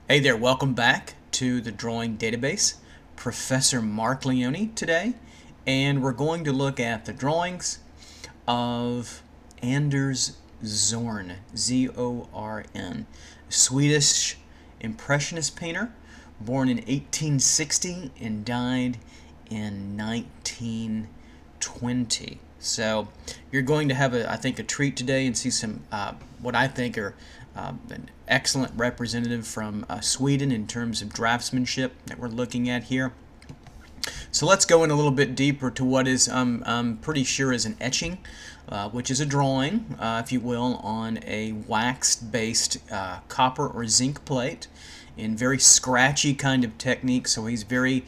Hey there, welcome back to the Drawing Database. Professor Marc Leone today, and we're going to look at the drawings of Anders Zorn, Z-O-R-N, Swedish Impressionist painter, born in 1860 and died in 1920. So you're going to have, I think, a treat today and see some what I think are an excellent representative from Sweden in terms of draftsmanship that we're looking at here. So let's go in a little bit deeper to what is, I'm pretty sure, is an etching, which is a drawing, if you will, on a wax-based copper or zinc plate in very scratchy kind of technique. So he's very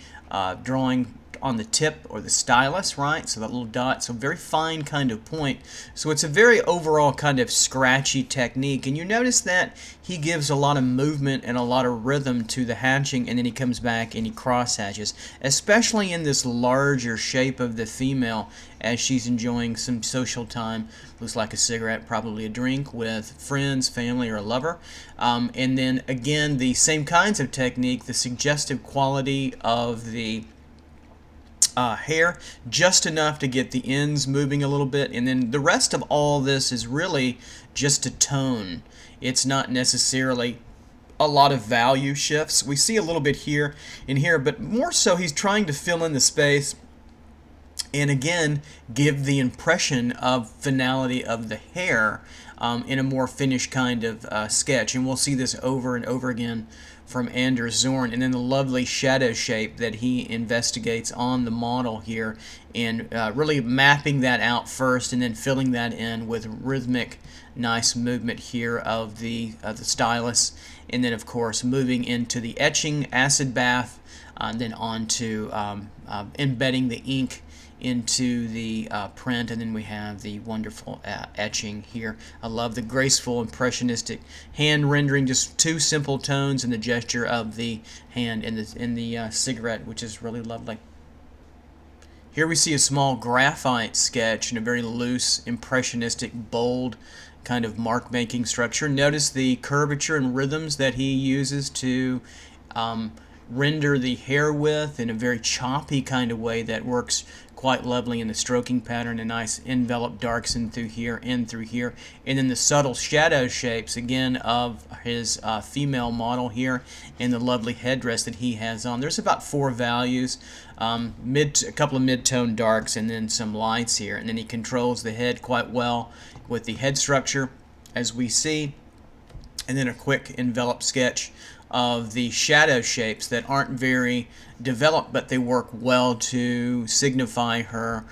drawing on the tip or the stylus, right? So that little dot, so very fine kind of point. So it's a very overall kind of scratchy technique, and you notice that he gives a lot of movement and a lot of rhythm to the hatching, and then he comes back and he cross hatches, especially in this larger shape of the female as she's enjoying some social time. Looks like a cigarette, probably a drink with friends, family, or a lover. And then again, the same kinds of technique, the suggestive quality of the hair, just enough to get the ends moving a little bit, and then the rest of all this is really just a tone. It's not necessarily a lot of value shifts. We see a little bit here and here, but more so he's trying to fill in the space and again give the impression of finality of the hair in a more finished kind of sketch. And we'll see this over and over again from Anders Zorn, and then the lovely shadow shape that he investigates on the model here, and really mapping that out first and then filling that in with rhythmic nice movement here of the stylus, and then of course moving into the etching acid bath, and then on to embedding the ink into the print, and then we have the wonderful etching here. I love the graceful impressionistic hand rendering, just two simple tones in the gesture of the hand in the cigarette, which is really lovely. Here we see a small graphite sketch in a very loose, impressionistic, bold kind of mark making structure. Notice the curvature and rhythms that he uses to render the hair with in a very choppy kind of way that works quite lovely in the stroking pattern. A nice envelop darks in through here, and then the subtle shadow shapes again of his female model here, and the lovely headdress that he has on. There's about 4 values, a couple of mid-tone darks, and then some lights here, and then he controls the head quite well with the head structure as we see, and then a quick envelope sketch of the shadow shapes that aren't very developed, but they work well to signify her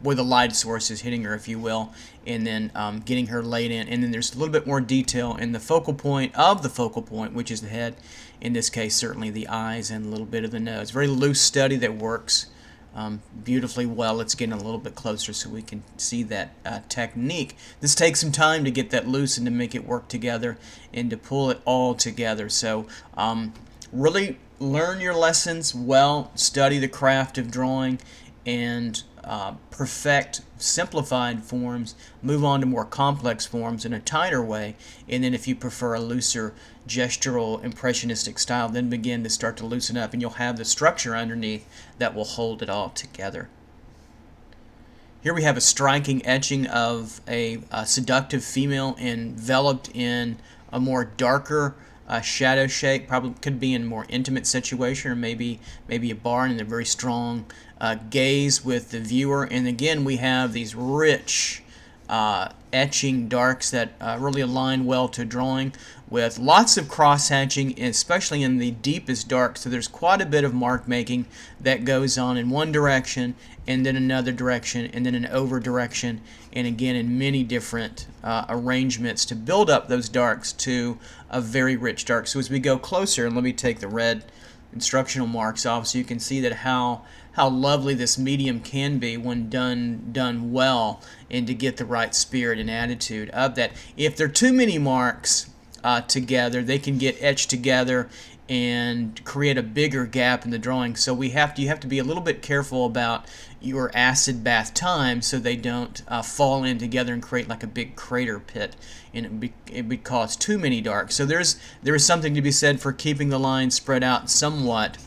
where the light source is hitting her, if you will, and then getting her laid in. And then there's a little bit more detail in the focal point of the focal point, which is the head. In this case, certainly the eyes and a little bit of the nose. Very loose study that works beautifully well. Let's get in a little bit closer so we can see that technique. This takes some time to get that loose and to make it work together and to pull it all together. So really learn your lessons well, study the craft of drawing, and perfect simplified forms, move on to more complex forms in a tighter way, and then if you prefer a looser gestural impressionistic style, then begin to start to loosen up, and you'll have the structure underneath that will hold it all together. Here we have a striking etching of a seductive female enveloped in a more darker shadow shape. Probably could be in a more intimate situation, or maybe a bar, and a very strong gaze with the viewer. And again, we have these rich etching darks that really align well to drawing, with lots of cross hatching, especially in the deepest dark. So there's quite a bit of mark making that goes on in one direction, and then another direction, and then an over direction, and again in many different arrangements to build up those darks to a very rich dark. So as we go closer, and let me take the red instructional marks off so you can see that how lovely this medium can be when done well, and to get the right spirit and attitude of that. If there are too many marks together, they can get etched together and create a bigger gap in the drawing. So you have to be a little bit careful about your acid bath time so they don't fall in together and create like a big crater pit, and it would cause too many darks. So there is something to be said for keeping the lines spread out somewhat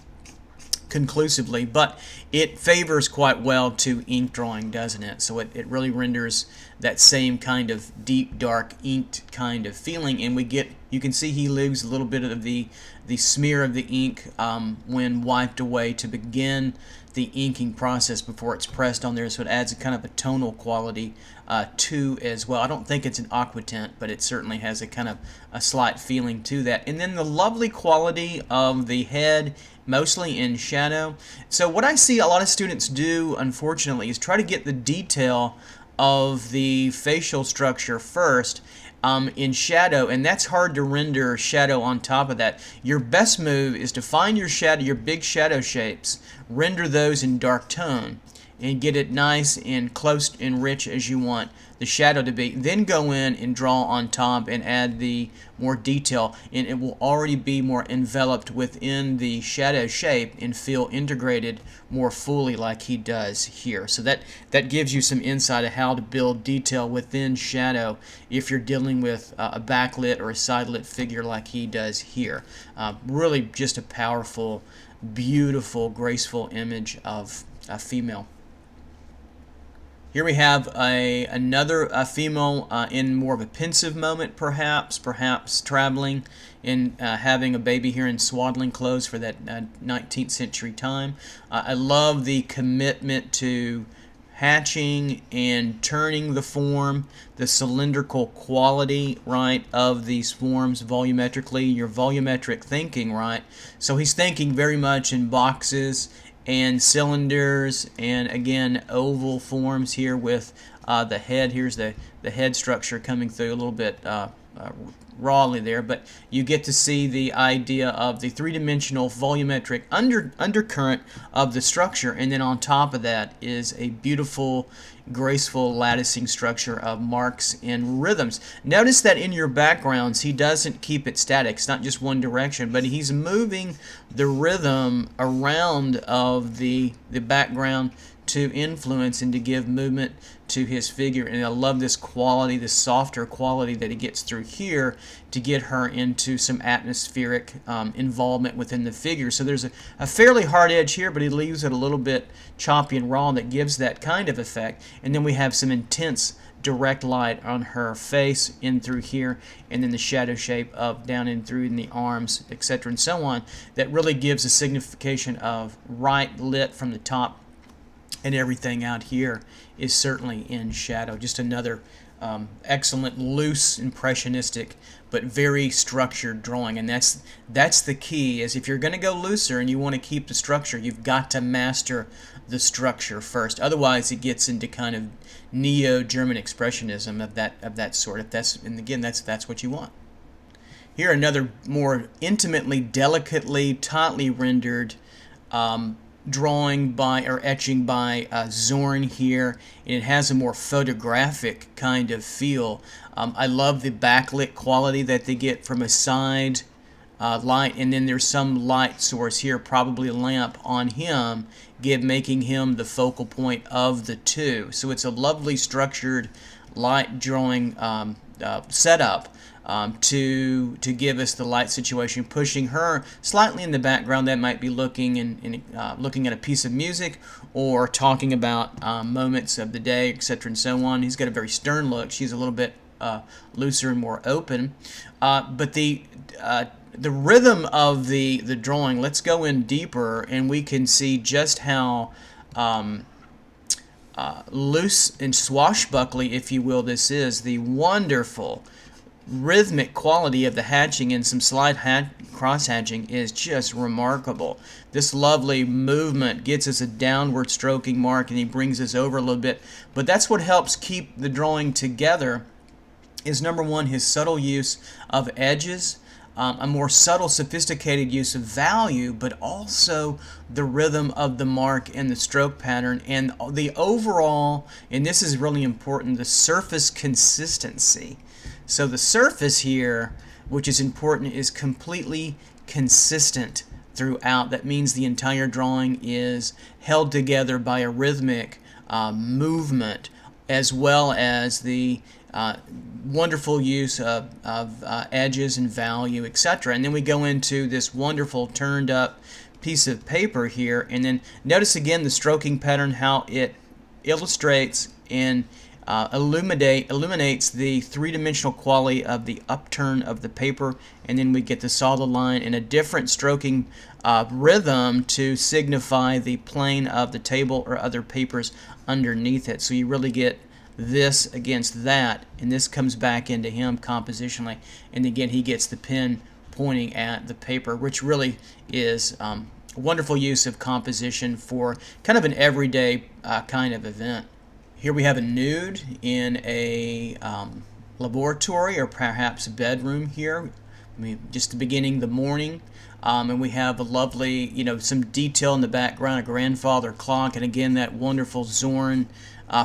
conclusively, but it favors quite well to ink drawing, doesn't it? So it really renders that same kind of deep, dark, inked kind of feeling, and you can see he leaves a little bit of the smear of the ink when wiped away to begin the inking process before it's pressed on there, so it adds a kind of a tonal quality to as well. I don't think it's an aqua tint, but it certainly has a kind of a slight feeling to that. And then the lovely quality of the head, mostly in shadow. So what I see a lot of students do, unfortunately, is try to get the detail of the facial structure first in shadow, and that's hard to render shadow on top of that. Your best move is to find your shadow, your big shadow shapes, render those in dark tone, and get it nice and close and rich as you want the shadow to be. Then go in and draw on top and add the more detail, and it will already be more enveloped within the shadow shape and feel integrated more fully like he does here. So that gives you some insight of how to build detail within shadow if you're dealing with a backlit or a side-lit figure like he does here. Really just a powerful, beautiful, graceful image of a female. Here we have another female in more of a pensive moment, perhaps traveling and having a baby here in swaddling clothes for that 19th century time. I love the commitment to hatching and turning the form, the cylindrical quality, right, of these forms volumetrically, your volumetric thinking, right? So he's thinking very much in boxes and cylinders, and again oval forms here with the head. Here's the head structure coming through a little bit rawly there, but you get to see the idea of the three-dimensional volumetric undercurrent of the structure, and then on top of that is a beautiful, graceful latticing structure of marks and rhythms. Notice that in your backgrounds he doesn't keep it static. It's not just one direction, but he's moving the rhythm around of the background to influence and to give movement to his figure. And I love this quality, this softer quality that he gets through here to get her into some atmospheric involvement within the figure. So there's a fairly hard edge here, but he leaves it a little bit choppy and raw, and that gives that kind of effect. And then we have some intense direct light on her face in through here, and then the shadow shape of down in through in the arms, etc. and so on, that really gives a signification of right lit from the top, and everything out here is certainly in shadow. Just another excellent, loose, impressionistic, but very structured drawing. And that's the key, is if you're going to go looser and you want to keep the structure, you've got to master the structure first. Otherwise it gets into kind of neo-German expressionism of that sort. And again, that's what you want. Here another more intimately, delicately, tautly rendered drawing by, or etching by Zorn here, and it has a more photographic kind of feel. I love the backlit quality that they get from a side light, and then there's some light source here, probably a lamp on him, making him the focal point of the two. So it's a lovely structured light drawing setup to give us the light situation, pushing her slightly in the background. That might be looking at a piece of music or talking about moments of the day, etc. and so on. He's got a very stern look. She's a little bit looser and more open. But the rhythm of the drawing, let's go in deeper, and we can see just how loose and swashbuckly, if you will, this is. The wonderful rhythmic quality of the hatching and some slight cross hatching is just remarkable. This lovely movement gets us a downward stroking mark, and he brings us over a little bit. But that's what helps keep the drawing together, is number one, his subtle use of edges, a more subtle, sophisticated use of value, but also the rhythm of the mark and the stroke pattern, and the overall, and this is really important, the surface consistency. So the surface here, which is important, is completely consistent throughout. That means the entire drawing is held together by a rhythmic movement, as well as the wonderful use of edges and value, etc. And then we go into this wonderful turned up piece of paper here, and then notice again the stroking pattern, how it illustrates and illuminates the three-dimensional quality of the upturn of the paper, and then we get the solid line in a different stroking rhythm to signify the plane of the table or other papers underneath it. So you really get this against that, and this comes back into him compositionally, and again he gets the pen pointing at the paper, which really is a wonderful use of composition for kind of an everyday kind of event. Here we have a nude in a laboratory or perhaps a bedroom here. Just the beginning of the morning, and we have a lovely, some detail in the background, a grandfather clock, and again that wonderful Zorn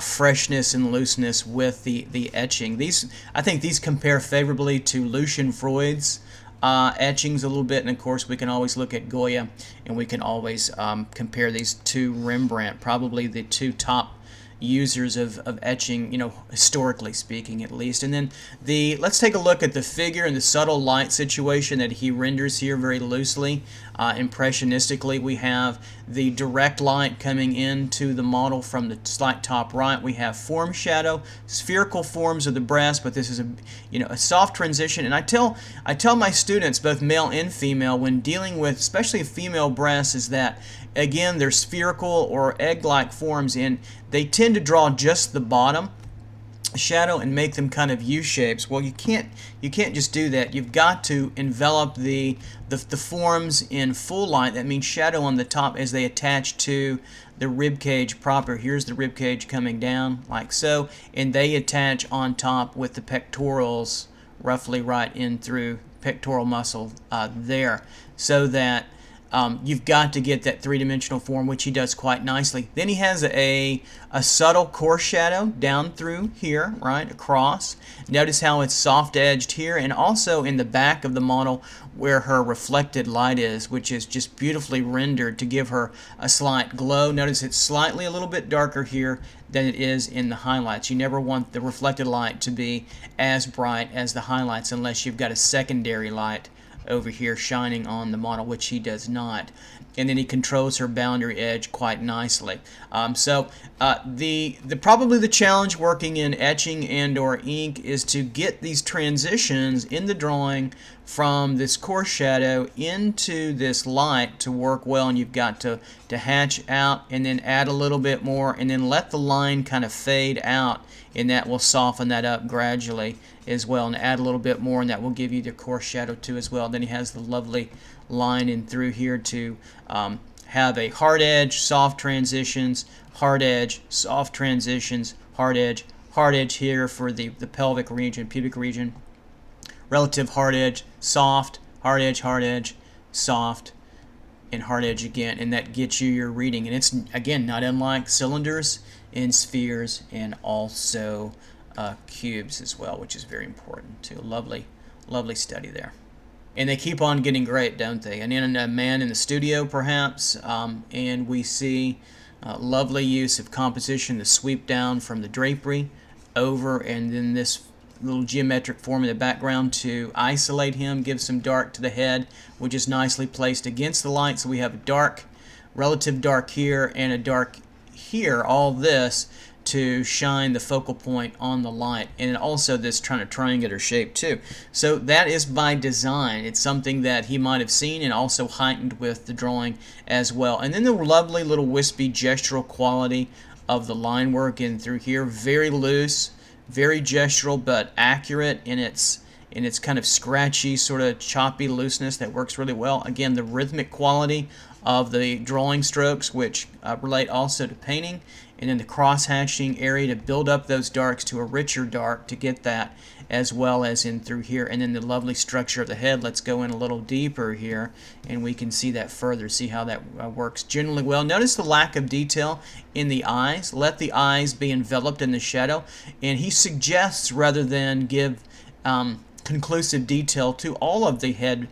freshness and looseness with the etching. I think these compare favorably to Lucian Freud's etchings a little bit, and of course we can always look at Goya, and we can always compare these to Rembrandt, probably the two top users of etching, historically speaking at least. And then let's take a look at the figure and the subtle light situation that he renders here very loosely. Impressionistically, we have the direct light coming into the model from the slight top right. We have form shadow, spherical forms of the breast, but this is a soft transition. And I tell my students, both male and female, when dealing with especially female breasts, is that again they're spherical or egg-like forms, and they tend to draw just the bottom shadow and make them kind of U-shapes. Well, you can't just do that. You've got to envelop the forms in full light. That means shadow on the top as they attach to the rib cage proper. Here's the rib cage coming down like so, and they attach on top with the pectorals roughly right in through pectoral muscle there, so that you've got to get that three-dimensional form, which he does quite nicely. Then he has a subtle coarse shadow down through here, right, across. Notice how it's soft-edged here, and also in the back of the model where her reflected light is, which is just beautifully rendered to give her a slight glow. Notice it's slightly a little bit darker here than it is in the highlights. You never want the reflected light to be as bright as the highlights unless you've got a secondary light over here shining on the model, which he does not. And then he controls her boundary edge quite nicely. Probably the challenge working in etching and or ink is to get these transitions in the drawing from this coarse shadow into this light to work well, and you've got to hatch out and then add a little bit more and then let the line kind of fade out, and that will soften that up gradually as well, and add a little bit more, and that will give you the coarse shadow too as well. Then he has the lovely line in through here to have a hard edge, soft transitions, hard edge, soft transitions, hard edge here for the pelvic region, pubic region, relative hard edge, soft, hard edge, soft, and hard edge again, and that gets you your reading. And it's again not unlike cylinders and spheres and also cubes as well, which is very important too. Lovely study there. And they keep on getting great, don't they? And then a man in the studio perhaps, and we see lovely use of composition, the sweep down from the drapery over, and then this little geometric form in the background to isolate him, give some dark to the head, which is nicely placed against the light. So we have a dark, relative dark here, and a dark here, all this to shine the focal point on the light, and also this kind of triangular shape too. So that is by design. It's something that he might have seen and also heightened with the drawing as well. And then the lovely little wispy gestural quality of the line work in through here, very loose, very gestural, but accurate in its kind of scratchy, sort of choppy looseness that works really well. Again, the rhythmic quality of the drawing strokes, which relate also to painting, and then the cross-hatching area to build up those darks to a richer dark to get that, as well as in through here. And then the lovely structure of the head. Let's go in a little deeper here, and we can see that further, see how that works generally well. Notice the lack of detail in the eyes. Let the eyes be enveloped in the shadow, and he suggests, rather than give conclusive detail to all of the head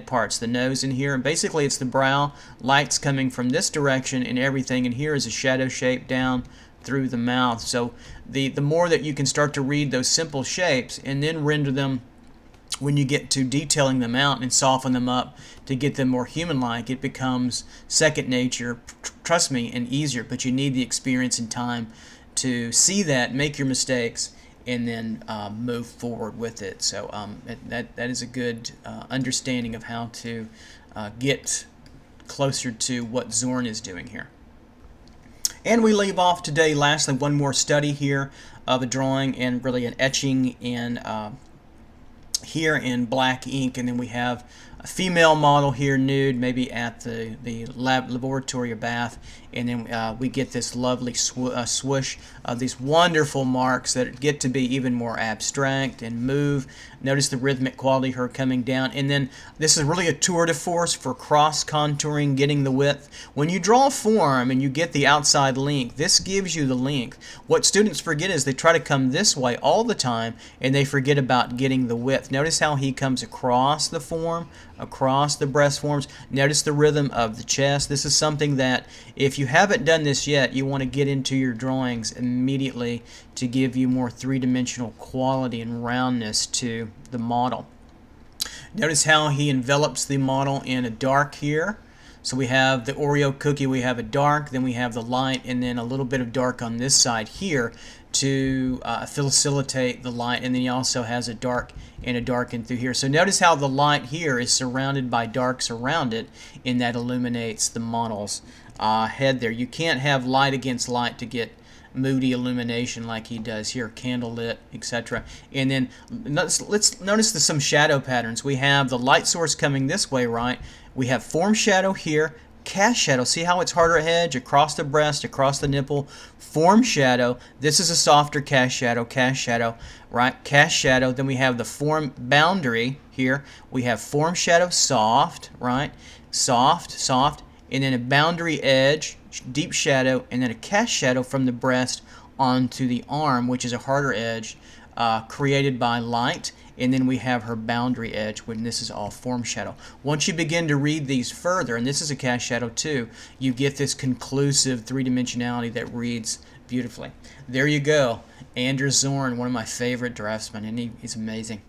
parts, the nose in here, and basically it's the brow, light's coming from this direction and everything, and here is a shadow shape down through the mouth. So the more that you can start to read those simple shapes and then render them when you get to detailing them out and soften them up to get them more human-like, it becomes second nature, trust me, and easier. But you need the experience and time to see that, make your mistakes, and then move forward with it. So that is a good understanding of how to get closer to what Zorn is doing here. And we leave off today, lastly, one more study here of a drawing and really an etching in here in black ink, and then we have a female model here nude, maybe at the laboratory or bath, and then we get this lovely swoosh of these wonderful marks that get to be even more abstract and move. Notice the rhythmic quality her coming down, and then this is really a tour de force for cross contouring, getting the width. When you draw a form and you get the outside length, this gives you the length. What students forget is they try to come this way all the time and they forget about getting the width. Notice how he comes across the form, across the breast forms. Notice the rhythm of the chest. This is something that if you haven't done this yet, you want to get into your drawings immediately to give you more three-dimensional quality and roundness to the model. Notice how he envelops the model in a dark here. So we have the Oreo cookie, we have a dark, then we have the light, and then a little bit of dark on this side here to facilitate the light, and then he also has a dark and a darken through here. So notice how the light here is surrounded by darks around it, and that illuminates the model's head there. You can't have light against light to get moody illumination like he does here, candlelit, etc. And then let's notice some shadow patterns. We have the light source coming this way, right? We have form shadow here, cast shadow. See how it's harder edge across the breast, across the nipple, form shadow. This is a softer cast shadow, right? Cast shadow. Then we have the form boundary here. We have form shadow, soft, right? Soft, and then a boundary edge, deep shadow, and then a cast shadow from the breast onto the arm, which is a harder edge created by light. And then we have her boundary edge when this is all form shadow. Once you begin to read these further, and this is a cast shadow too, you get this conclusive three-dimensionality that reads beautifully. There you go. Anders Zorn, one of my favorite draftsmen, and he's amazing.